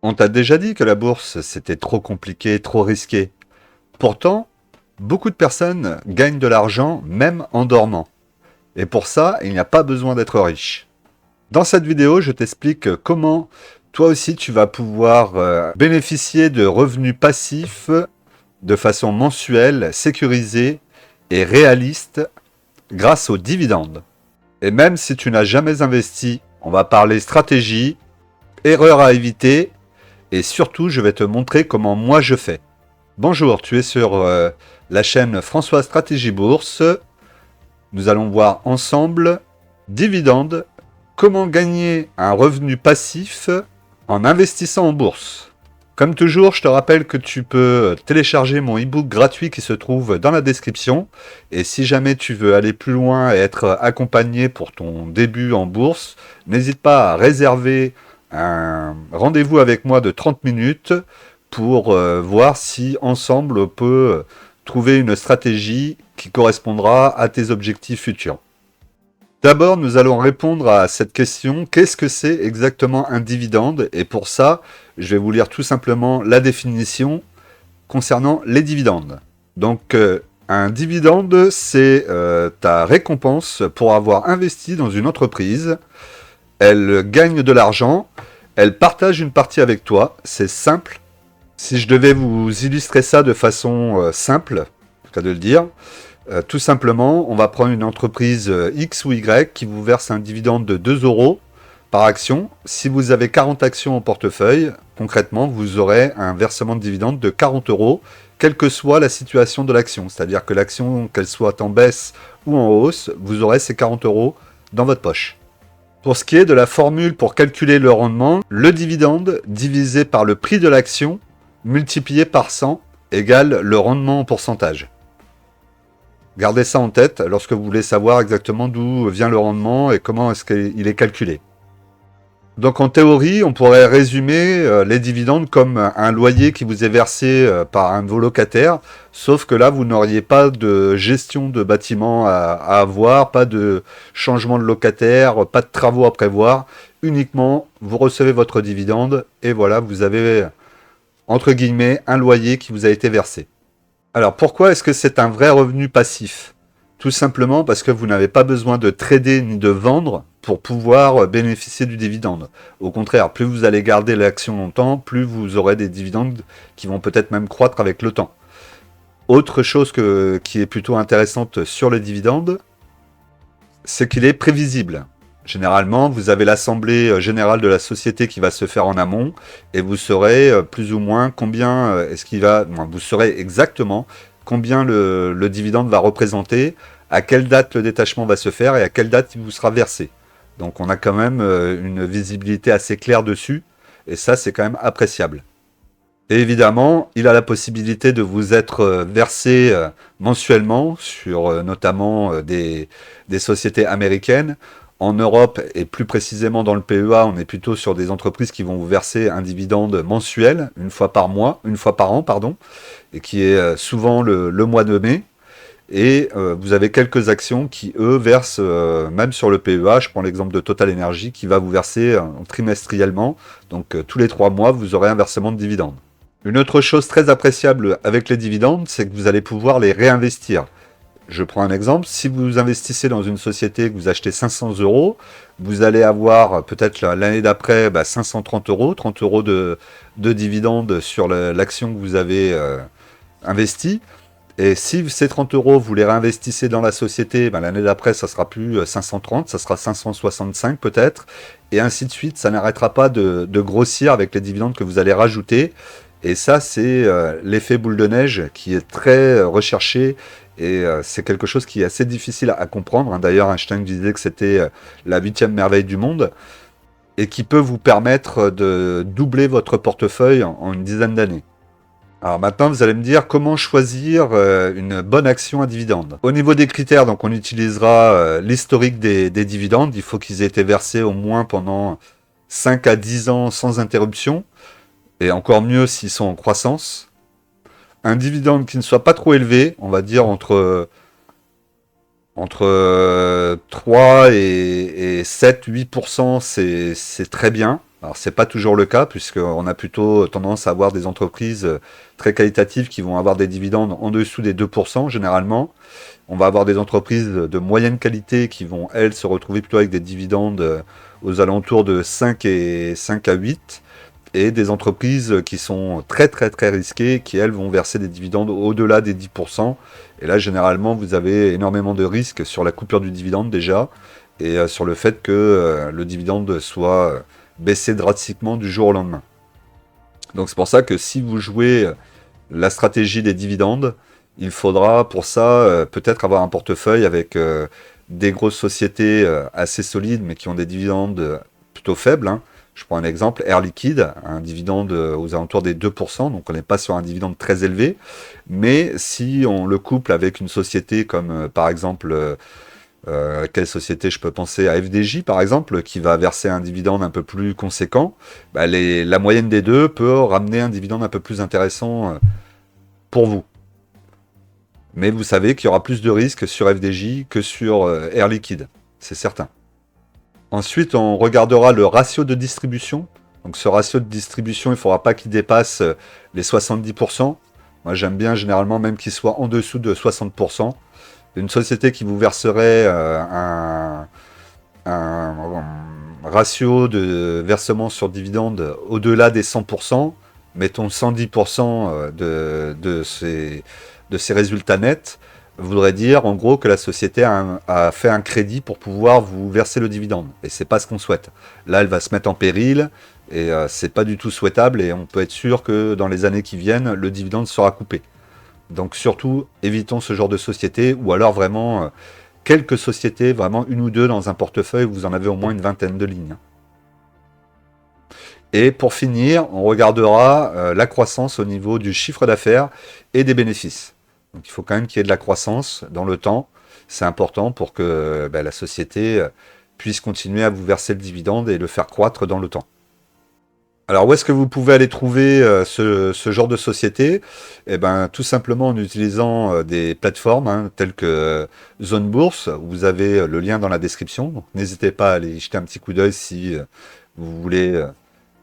On t'a déjà dit que la bourse, c'était trop compliqué, trop risqué. Pourtant, beaucoup de personnes gagnent de l'argent même en dormant. Et pour ça, il n'y a pas besoin d'être riche. Dans cette vidéo, je t'explique comment toi aussi tu vas pouvoir bénéficier de revenus passifs de façon mensuelle, sécurisée et réaliste grâce aux dividendes. Et même si tu n'as jamais investi, on va parler stratégie, erreurs à éviter et surtout je vais te montrer comment moi je fais. Bonjour, tu es sur la chaîne François Stratégie Bourse. Nous allons voir ensemble dividendes, comment gagner un revenu passif en investissant en bourse. Comme toujours, je te rappelle que tu peux télécharger mon e-book gratuit qui se trouve dans la description. Et si jamais tu veux aller plus loin et être accompagné pour ton début en bourse, n'hésite pas à réserver un rendez-vous avec moi de 30 minutes pour voir si ensemble on peut trouver une stratégie qui correspondra à tes objectifs futurs. D'abord, nous allons répondre à cette question, qu'est-ce que c'est exactement un dividende? Et pour ça, je vais vous lire tout simplement la définition concernant les dividendes. Donc, un dividende, c'est ta récompense pour avoir investi dans une entreprise. Elle gagne de l'argent, elle partage une partie avec toi, c'est simple. Si je devais vous illustrer ça de façon simple, en tout cas de le dire, tout simplement, on va prendre une entreprise X ou Y qui vous verse un dividende de 2 euros par action. Si vous avez 40 actions en portefeuille, concrètement, vous aurez un versement de dividende de 40 euros, quelle que soit la situation de l'action. C'est-à-dire que l'action, qu'elle soit en baisse ou en hausse, vous aurez ces 40 euros dans votre poche. Pour ce qui est de la formule pour calculer le rendement, le dividende divisé par le prix de l'action multiplié par 100 égale le rendement en pourcentage. Gardez ça en tête lorsque vous voulez savoir exactement d'où vient le rendement et comment est-ce qu'il est calculé. Donc en théorie, on pourrait résumer les dividendes comme un loyer qui vous est versé par un de vos locataires, sauf que là, vous n'auriez pas de gestion de bâtiment à avoir, pas de changement de locataire, pas de travaux à prévoir, uniquement vous recevez votre dividende et voilà, vous avez entre guillemets un loyer qui vous a été versé. Alors pourquoi est-ce que c'est un vrai revenu passif? Tout simplement parce que vous n'avez pas besoin de trader ni de vendre pour pouvoir bénéficier du dividende. Au contraire, plus vous allez garder l'action longtemps, plus vous aurez des dividendes qui vont peut-être même croître avec le temps. Autre chose qui est plutôt intéressante sur les dividendes, c'est qu'il est prévisible. Généralement, vous avez l'assemblée générale de la société qui va se faire en amont et vous saurez plus ou moins combien est-ce qu'il va. Vous saurez exactement combien le dividende va représenter, à quelle date le détachement va se faire et à quelle date il vous sera versé. Donc, on a quand même une visibilité assez claire dessus et ça, c'est quand même appréciable. Et évidemment, il a la possibilité de vous être versé mensuellement sur notamment des sociétés américaines. En Europe, et plus précisément dans le PEA, on est plutôt sur des entreprises qui vont vous verser un dividende mensuel, une fois par an, pardon, et qui est souvent le mois de mai. Et vous avez quelques actions qui, eux, versent, même sur le PEA, je prends l'exemple de Total Energy, qui va vous verser trimestriellement. Donc tous les 3 mois, vous aurez un versement de dividendes. Une autre chose très appréciable avec les dividendes, c'est que vous allez pouvoir les réinvestir. Je prends un exemple, si vous investissez dans une société que vous achetez 500 euros, vous allez avoir peut-être l'année d'après 530 euros, 30 euros de dividendes sur l'action que vous avez investie. Et si ces 30 euros, vous les réinvestissez dans la société, l'année d'après, ça sera plus 530, ça sera 565 peut-être, et ainsi de suite. Ça n'arrêtera pas de grossir avec les dividendes que vous allez rajouter. Et ça, c'est l'effet boule de neige qui est très recherché et c'est quelque chose qui est assez difficile à comprendre. D'ailleurs, Einstein disait que c'était la 8e merveille du monde et qui peut vous permettre de doubler votre portefeuille en une dizaine d'années. Alors maintenant, vous allez me dire comment choisir une bonne action à dividende. Au niveau des critères, donc on utilisera l'historique des dividendes. Il faut qu'ils aient été versés au moins pendant 5 à 10 ans sans interruption. Et encore mieux s'ils sont en croissance. Un dividende qui ne soit pas trop élevé, on va dire entre 3 et 7-8%, c'est très bien. Alors, c'est pas toujours le cas, puisqu'on a plutôt tendance à avoir des entreprises très qualitatives qui vont avoir des dividendes en dessous des 2%, généralement. On va avoir des entreprises de moyenne qualité qui vont, elles, se retrouver plutôt avec des dividendes aux alentours de 5 à 8, et des entreprises qui sont très très très risquées, qui, elles, vont verser des dividendes au-delà des 10%. Et là, généralement, vous avez énormément de risques sur la coupure du dividende déjà, et sur le fait que le dividende soit baissé drastiquement du jour au lendemain. Donc c'est pour ça que si vous jouez la stratégie des dividendes, il faudra pour ça peut-être avoir un portefeuille avec des grosses sociétés assez solides, mais qui ont des dividendes plutôt faibles, hein. Je prends un exemple, Air Liquide, un dividende aux alentours des 2%, donc on n'est pas sur un dividende très élevé. Mais si on le couple avec une société comme par exemple, quelle société je peux penser à FDJ par exemple, qui va verser un dividende un peu plus conséquent, bah, la moyenne des deux peut ramener un dividende un peu plus intéressant pour vous. Mais vous savez qu'il y aura plus de risques sur FDJ que sur Air Liquide, c'est certain. Ensuite, on regardera le ratio de distribution. Donc ce ratio de distribution, il ne faudra pas qu'il dépasse les 70%. Moi, j'aime bien généralement même qu'il soit en dessous de 60%. Une société qui vous verserait un ratio de versement sur dividende au-delà des 100%, mettons 110% de ses résultats nets, voudrait dire en gros que la société a fait un crédit pour pouvoir vous verser le dividende. Et c'est pas ce qu'on souhaite. Là, elle va se mettre en péril et c'est pas du tout souhaitable, et on peut être sûr que dans les années qui viennent, le dividende sera coupé. Donc surtout, évitons ce genre de société, ou alors vraiment quelques sociétés, vraiment une ou deux dans un portefeuille où vous en avez au moins une vingtaine de lignes. Et pour finir, on regardera la croissance au niveau du chiffre d'affaires et des bénéfices. Donc il faut quand même qu'il y ait de la croissance dans le temps. C'est important pour que la société puisse continuer à vous verser le dividende et le faire croître dans le temps. Alors où est-ce que vous pouvez aller trouver ce genre de société? Eh ben, tout simplement en utilisant des plateformes telles que Zone Bourse. Vous avez le lien dans la description. Donc n'hésitez pas à aller jeter un petit coup d'œil si vous voulez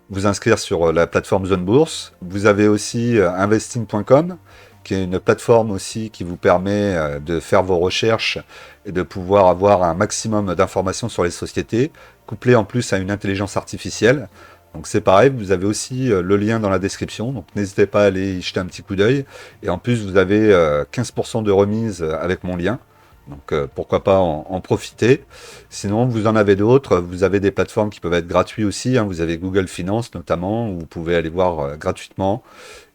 vous inscrire sur la plateforme Zone Bourse. Vous avez aussi investing.com, qui est une plateforme aussi qui vous permet de faire vos recherches et de pouvoir avoir un maximum d'informations sur les sociétés, couplé en plus à une intelligence artificielle. Donc c'est pareil, vous avez aussi le lien dans la description, donc n'hésitez pas à aller y jeter un petit coup d'œil. Et en plus, vous avez 15% de remise avec mon lien. Donc pourquoi pas en profiter. Sinon, vous en avez d'autres. Vous avez des plateformes qui peuvent être gratuites aussi, hein. Vous avez Google Finance notamment, où vous pouvez aller voir gratuitement.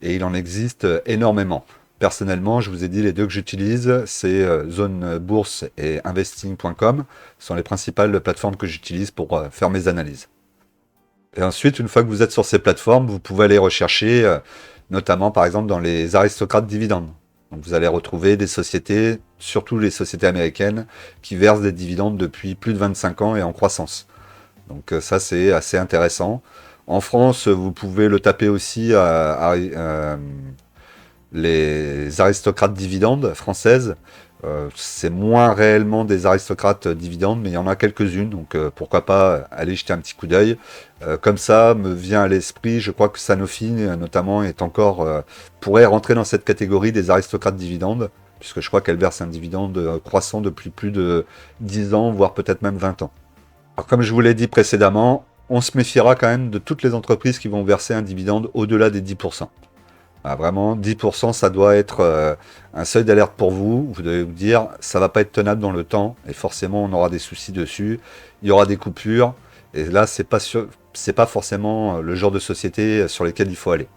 Et il en existe énormément. Personnellement, je vous ai dit les deux que j'utilise, c'est Zone Bourse et Investing.com. Ce sont les principales plateformes que j'utilise pour faire mes analyses. Et ensuite, une fois que vous êtes sur ces plateformes, vous pouvez aller rechercher, notamment par exemple dans les aristocrates dividendes. Donc vous allez retrouver des sociétés, surtout les sociétés américaines, qui versent des dividendes depuis plus de 25 ans et en croissance. Donc ça, c'est assez intéressant. En France, vous pouvez le taper aussi à les aristocrates dividendes françaises. C'est moins réellement des aristocrates dividendes, mais il y en a quelques-unes, donc pourquoi pas aller jeter un petit coup d'œil. Comme ça, me vient à l'esprit, je crois que Sanofi, notamment, pourrait rentrer dans cette catégorie des aristocrates dividendes, puisque je crois qu'elle verse un dividende croissant depuis plus de 10 ans, voire peut-être même 20 ans. Alors, comme je vous l'ai dit précédemment, on se méfiera quand même de toutes les entreprises qui vont verser un dividende au-delà des 10%. Ah, vraiment, 10%, ça doit être un seuil d'alerte pour vous. Vous devez vous dire, ça va pas être tenable dans le temps, et forcément, on aura des soucis dessus. Il y aura des coupures, et là, c'est pas forcément le genre de société sur lesquelles il faut aller.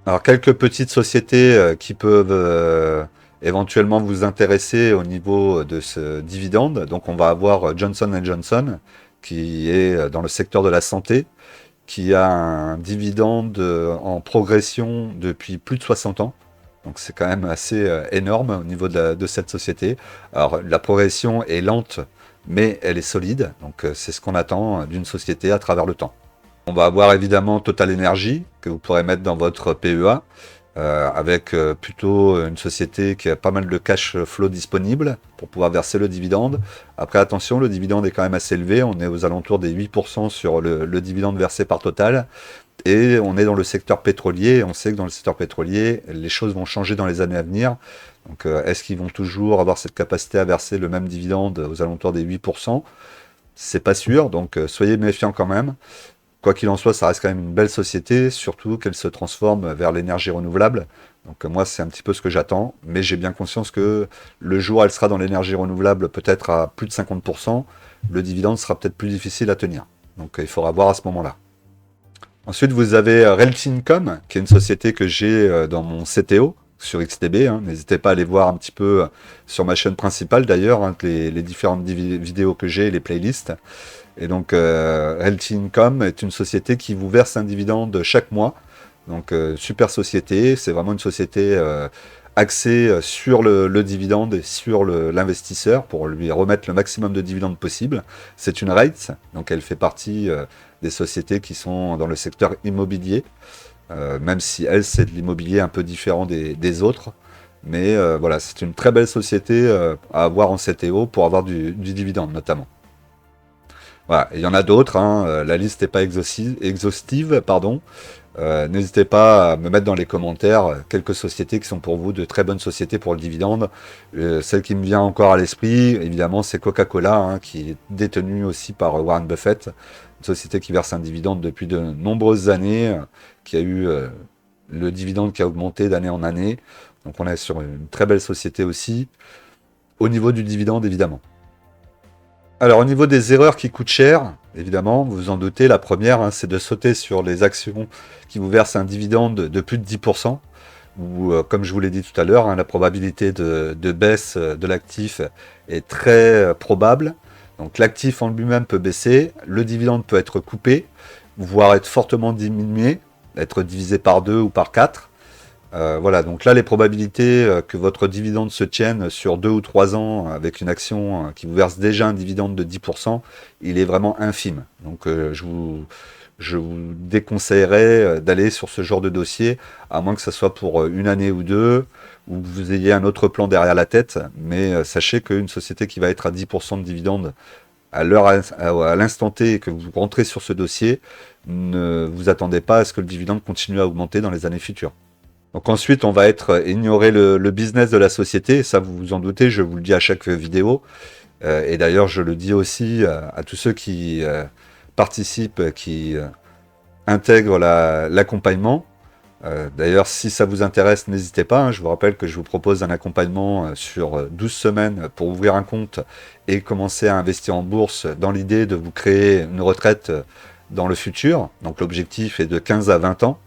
Alors, quelques petites sociétés qui peuvent éventuellement vous intéresser au niveau de ce dividende. Donc, on va avoir Johnson & Johnson, qui est dans le secteur de la santé, qui a un dividende en progression depuis plus de 60 ans. Donc c'est quand même assez énorme au niveau de cette société. Alors la progression est lente, mais elle est solide. Donc c'est ce qu'on attend d'une société à travers le temps. On va avoir évidemment Total Energy, que vous pourrez mettre dans votre PEA. avec plutôt une société qui a pas mal de cash flow disponible pour pouvoir verser le dividende. Après, attention, le dividende est quand même assez élevé. On est aux alentours des 8% sur le dividende versé par Total. Et on est dans le secteur pétrolier. On sait que dans le secteur pétrolier, les choses vont changer dans les années à venir. Donc, est-ce qu'ils vont toujours avoir cette capacité à verser le même dividende aux alentours des 8%? C'est pas sûr, donc soyez méfiants quand même. Quoi qu'il en soit, ça reste quand même une belle société, surtout qu'elle se transforme vers l'énergie renouvelable. Donc moi, c'est un petit peu ce que j'attends, mais j'ai bien conscience que le jour où elle sera dans l'énergie renouvelable, peut-être à plus de 50%, le dividende sera peut-être plus difficile à tenir. Donc il faudra voir à ce moment-là. Ensuite, vous avez Realty Income, qui est une société que j'ai dans mon CTO sur XTB. Hein. N'hésitez pas à aller voir un petit peu sur ma chaîne principale d'ailleurs, hein, les différentes vidéos que j'ai, les playlists. Et donc, Realty Income est une société qui vous verse un dividende chaque mois. Donc, super société. C'est vraiment une société axée sur le dividende et sur l'investisseur pour lui remettre le maximum de dividendes possible. C'est une REIT, donc elle fait partie des sociétés qui sont dans le secteur immobilier, même si elle, c'est de l'immobilier un peu différent des autres. Mais voilà, c'est une très belle société à avoir en CTO pour avoir du dividende notamment. Voilà, il y en a d'autres, hein, la liste n'est pas exhaustive, pardon. N'hésitez pas à me mettre dans les commentaires quelques sociétés qui sont pour vous de très bonnes sociétés pour le dividende. Celle qui me vient encore à l'esprit, évidemment, c'est Coca-Cola, hein, qui est détenue aussi par Warren Buffett, une société qui verse un dividende depuis de nombreuses années, qui a eu le dividende qui a augmenté d'année en année. Donc on est sur une très belle société aussi, au niveau du dividende évidemment. Alors, au niveau des erreurs qui coûtent cher, évidemment, vous vous en doutez, la première, hein, c'est de sauter sur les actions qui vous versent un dividende de plus de 10%, où, comme je vous l'ai dit tout à l'heure, hein, la probabilité de baisse de l'actif est très probable. Donc, l'actif en lui-même peut baisser, le dividende peut être coupé, voire être fortement diminué, être divisé par 2 ou par 4. Voilà, donc là, les probabilités que votre dividende se tienne sur 2 ou 3 ans avec une action qui vous verse déjà un dividende de 10%, il est vraiment infime. Donc je vous déconseillerais d'aller sur ce genre de dossier, à moins que ce soit pour une année ou deux, ou que vous ayez un autre plan derrière la tête. Mais sachez qu'une société qui va être à 10% de dividende à l'instant T que vous rentrez sur ce dossier, ne vous attendez pas à ce que le dividende continue à augmenter dans les années futures. Donc ensuite, on va ignorer le business de la société, et ça vous vous en doutez, je vous le dis à chaque vidéo, et d'ailleurs je le dis aussi à tous ceux qui participent, qui intègrent l'accompagnement. D'ailleurs, si ça vous intéresse, n'hésitez pas, hein, je vous rappelle que je vous propose un accompagnement sur 12 semaines pour ouvrir un compte et commencer à investir en bourse dans l'idée de vous créer une retraite dans le futur. Donc l'objectif est de 15 à 20 ans.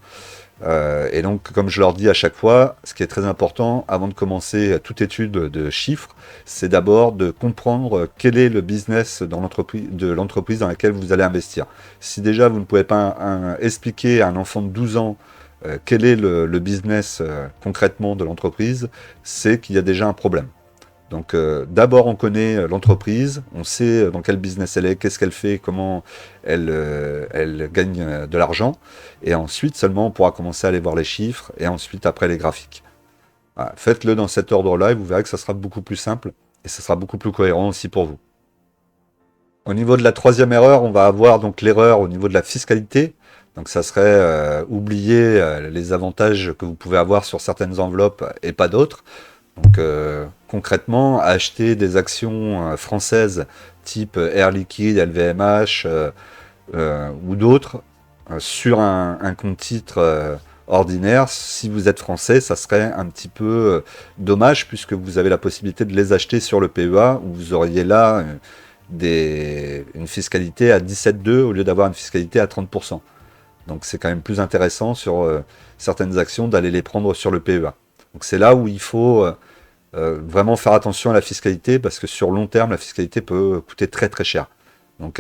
Et donc, comme je leur dis à chaque fois, ce qui est très important avant de commencer toute étude de chiffres, c'est d'abord de comprendre quel est le business de l'entreprise dans laquelle vous allez investir. Si déjà vous ne pouvez pas expliquer à un enfant de 12 ans quel est le business concrètement de l'entreprise, c'est qu'il y a déjà un problème. Donc d'abord on connaît l'entreprise, on sait dans quel business elle est, qu'est-ce qu'elle fait, comment elle gagne de l'argent, et ensuite seulement on pourra commencer à aller voir les chiffres, et ensuite après les graphiques. Voilà, faites-le dans cet ordre-là, et vous verrez que ça sera beaucoup plus simple, et ça sera beaucoup plus cohérent aussi pour vous. Au niveau de la troisième erreur, on va avoir donc l'erreur au niveau de la fiscalité. Donc ça serait oublier les avantages que vous pouvez avoir sur certaines enveloppes et pas d'autres. Donc concrètement, acheter des actions françaises type Air Liquide, LVMH ou d'autres sur un compte titre ordinaire, si vous êtes français, ça serait un petit peu dommage puisque vous avez la possibilité de les acheter sur le PEA où vous auriez là une fiscalité à 17,2 au lieu d'avoir une fiscalité à 30%. Donc c'est quand même plus intéressant sur certaines actions d'aller les prendre sur le PEA. Donc c'est là où il faut vraiment faire attention à la fiscalité parce que sur long terme, la fiscalité peut coûter très très cher. Donc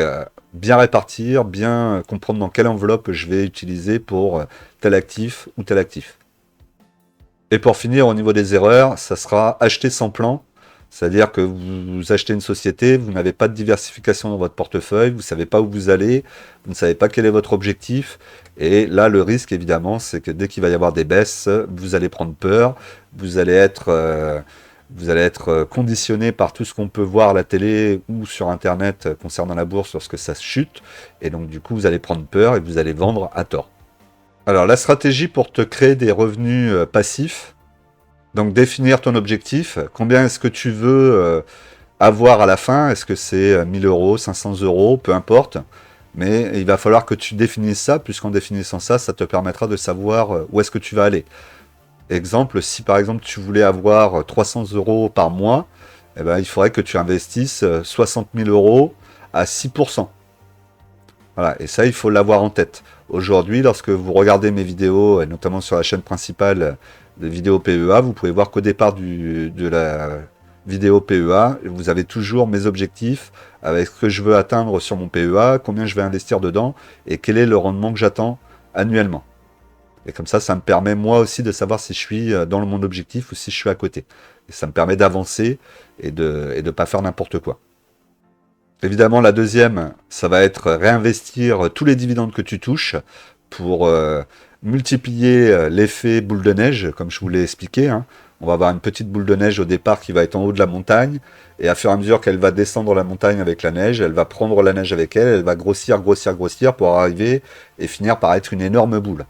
bien répartir, bien comprendre dans quelle enveloppe je vais utiliser pour tel actif ou tel actif. Et pour finir, au niveau des erreurs, ça sera acheter sans plan. C'est-à-dire que vous achetez une société, vous n'avez pas de diversification dans votre portefeuille, vous ne savez pas où vous allez, vous ne savez pas quel est votre objectif. Et là, le risque, évidemment, c'est que dès qu'il va y avoir des baisses, vous allez prendre peur, vous allez être, euh, vous allez être conditionné par tout ce qu'on peut voir à la télé ou sur Internet concernant la bourse lorsque ça chute. Et donc, du coup, vous allez prendre peur et vous allez vendre à tort. Alors, la stratégie pour te créer des revenus passifs, donc définir ton objectif, combien est-ce que tu veux avoir à la fin, est-ce que c'est 1000 euros, 500 euros, peu importe, mais il va falloir que tu définisses ça, puisqu'en définissant ça, ça te permettra de savoir où est-ce que tu vas aller. Exemple, si par exemple tu voulais avoir 300 euros par mois, eh ben, il faudrait que tu investisses 60 000 euros à 6%. Voilà, et ça, il faut l'avoir en tête. Aujourd'hui, lorsque vous regardez mes vidéos, et notamment sur la chaîne principale de vidéos PEA, vous pouvez voir qu'au départ de la vidéo PEA, vous avez toujours mes objectifs avec ce que je veux atteindre sur mon PEA, combien je vais investir dedans, et quel est le rendement que j'attends annuellement. Et comme ça me permet moi aussi de savoir si je suis dans mon objectif ou si je suis à côté. Et ça me permet d'avancer et de pas faire n'importe quoi. Évidemment, la deuxième, ça va être réinvestir tous les dividendes que tu touches pour multiplier l'effet boule de neige, comme je vous l'ai expliqué, hein. On va avoir une petite boule de neige au départ qui va être en haut de la montagne, et à fur et à mesure qu'elle va descendre la montagne avec la neige, elle va prendre la neige avec elle, elle va grossir, grossir, grossir pour arriver et finir par être une énorme boule.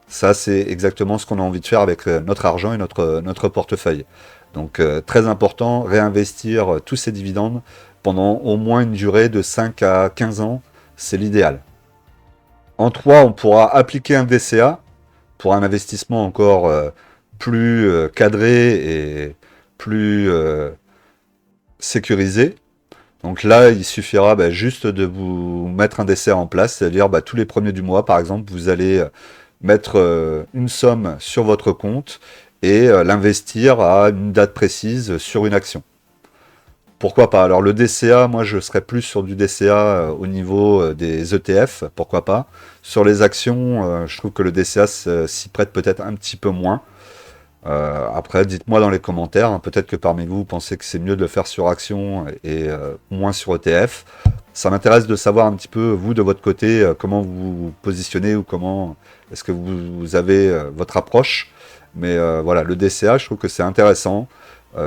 Ça, c'est exactement ce qu'on a envie de faire avec notre argent et notre portefeuille. Donc, très important, réinvestir tous ces dividendes pendant au moins une durée de 5 à 15 ans, c'est l'idéal. En 3, on pourra appliquer un DCA pour un investissement encore plus cadré et plus sécurisé. Donc là, il suffira juste de vous mettre un DCA en place, c'est-à-dire tous les premiers du mois, par exemple, vous allez mettre une somme sur votre compte et l'investir à une date précise sur une action. Pourquoi pas? Alors le DCA, moi je serais plus sur du DCA au niveau des ETF, pourquoi pas. Sur les actions, je trouve que le DCA s'y prête peut-être un petit peu moins. Après, dites-moi dans les commentaires, hein, peut-être que parmi vous, vous pensez que c'est mieux de le faire sur action et moins sur ETF. Ça m'intéresse de savoir un petit peu, vous, de votre côté, comment vous vous positionnez ou comment est-ce que vous avez votre approche. Mais voilà, le DCA, je trouve que c'est intéressant.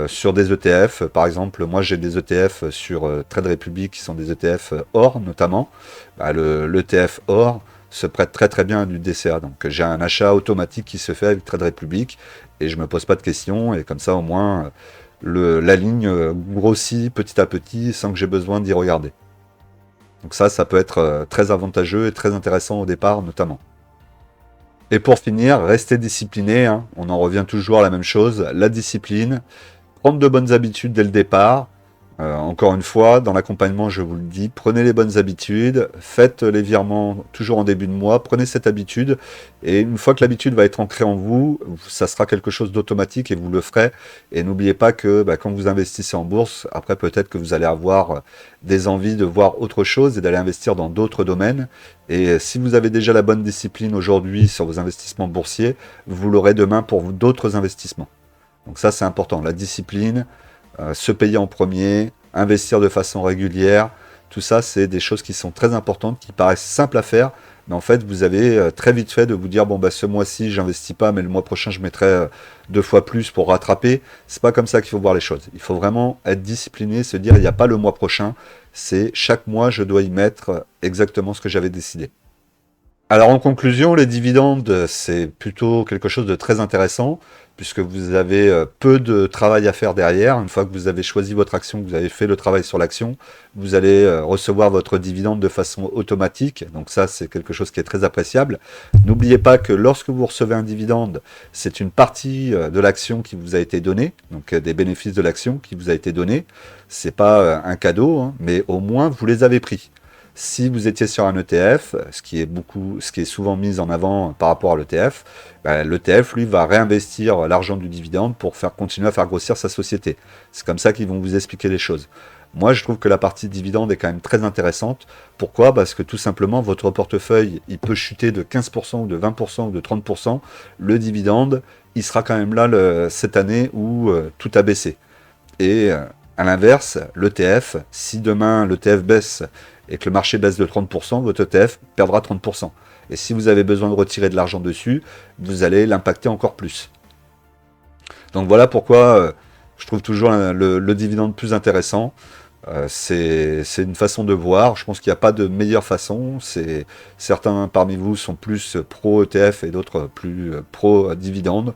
Sur des ETF, par exemple, moi j'ai des ETF sur Trade Republic qui sont des ETF or notamment. L'ETF or se prête très très bien à du DCA. Donc j'ai un achat automatique qui se fait avec Trade Republic et je me pose pas de questions et comme ça au moins la ligne grossit petit à petit sans que j'ai besoin d'y regarder. Donc ça peut être très avantageux et très intéressant au départ notamment. Et pour finir, restez discipliné, hein. On en revient toujours à la même chose, la discipline, prendre de bonnes habitudes dès le départ. Encore une fois, dans l'accompagnement, je vous le dis, prenez les bonnes habitudes, faites les virements toujours en début de mois, prenez cette habitude, et une fois que l'habitude va être ancrée en vous, ça sera quelque chose d'automatique et vous le ferez. Et n'oubliez pas que quand vous investissez en bourse, après peut-être que vous allez avoir des envies de voir autre chose et d'aller investir dans d'autres domaines. Et si vous avez déjà la bonne discipline aujourd'hui sur vos investissements boursiers, vous l'aurez demain pour d'autres investissements. Donc ça, c'est important, la discipline. Se payer en premier, investir de façon régulière, tout ça c'est des choses qui sont très importantes, qui paraissent simples à faire, mais en fait vous avez très vite fait de vous dire bon ce mois-ci j'investis pas, mais le mois prochain je mettrai 2 fois plus pour rattraper. C'est pas comme ça qu'il faut voir les choses. Il faut vraiment être discipliné, se dire il n'y a pas le mois prochain, c'est chaque mois je dois y mettre exactement ce que j'avais décidé. Alors en conclusion, les dividendes, c'est plutôt quelque chose de très intéressant, puisque vous avez peu de travail à faire derrière. Une fois que vous avez choisi votre action, que vous avez fait le travail sur l'action, vous allez recevoir votre dividende de façon automatique. Donc ça, c'est quelque chose qui est très appréciable. N'oubliez pas que lorsque vous recevez un dividende, c'est une partie de l'action qui vous a été donnée, donc des bénéfices de l'action qui vous a été donnée. C'est pas un cadeau, hein, mais au moins vous les avez pris. Si vous étiez sur un ETF, ce qui est souvent mis en avant par rapport à l'ETF, l'ETF, lui, va réinvestir l'argent du dividende pour continuer à faire grossir sa société. C'est comme ça qu'ils vont vous expliquer les choses. Moi, je trouve que la partie dividende est quand même très intéressante. Pourquoi? Parce que tout simplement, votre portefeuille, il peut chuter de 15% ou de 20% ou de 30%. Le dividende, il sera quand même là cette année où tout a baissé. Et À l'inverse, l'ETF, si demain l'ETF baisse et que le marché baisse de 30%, votre ETF perdra 30%. Et si vous avez besoin de retirer de l'argent dessus, vous allez l'impacter encore plus. Donc voilà pourquoi je trouve toujours le dividende plus intéressant. C'est une façon de voir. Je pense qu'il n'y a pas de meilleure façon. Certains parmi vous sont plus pro ETF et d'autres plus pro dividende.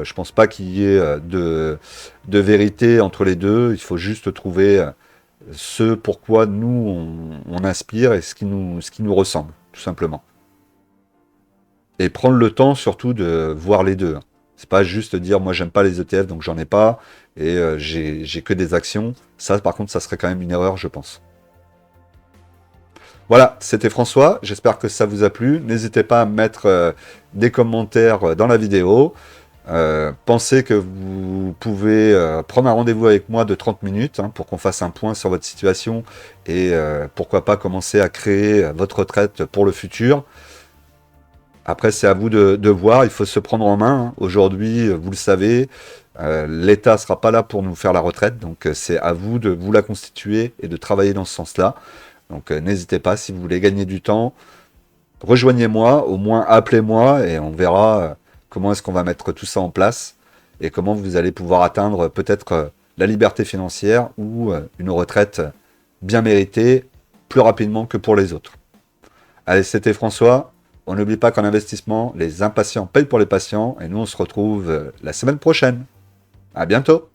Je pense pas qu'il y ait de vérité entre les deux. Il faut juste trouver ce pourquoi nous on inspire et ce qui nous ressemble, tout simplement. Et prendre le temps surtout de voir les deux. C'est pas juste dire moi j'aime pas les ETF donc j'en ai pas et j'ai que des actions. Ça par contre ça serait quand même une erreur je pense. Voilà, c'était François, j'espère que ça vous a plu. N'hésitez pas à mettre des commentaires dans la vidéo. Pensez que vous pouvez prendre un rendez-vous avec moi de 30 minutes pour qu'on fasse un point sur votre situation et pourquoi pas commencer à créer votre retraite pour le futur. Après, c'est à vous de voir, il faut se prendre en main. Aujourd'hui, vous le savez, l'État ne sera pas là pour nous faire la retraite, donc c'est à vous de vous la constituer et de travailler dans ce sens-là. Donc n'hésitez pas, si vous voulez gagner du temps, rejoignez-moi, au moins appelez-moi et on verra comment est-ce qu'on va mettre tout ça en place et comment vous allez pouvoir atteindre peut-être la liberté financière ou une retraite bien méritée plus rapidement que pour les autres. Allez, c'était François. On n'oublie pas qu'en investissement, les impatients payent pour les patients et nous on se retrouve la semaine prochaine. À bientôt.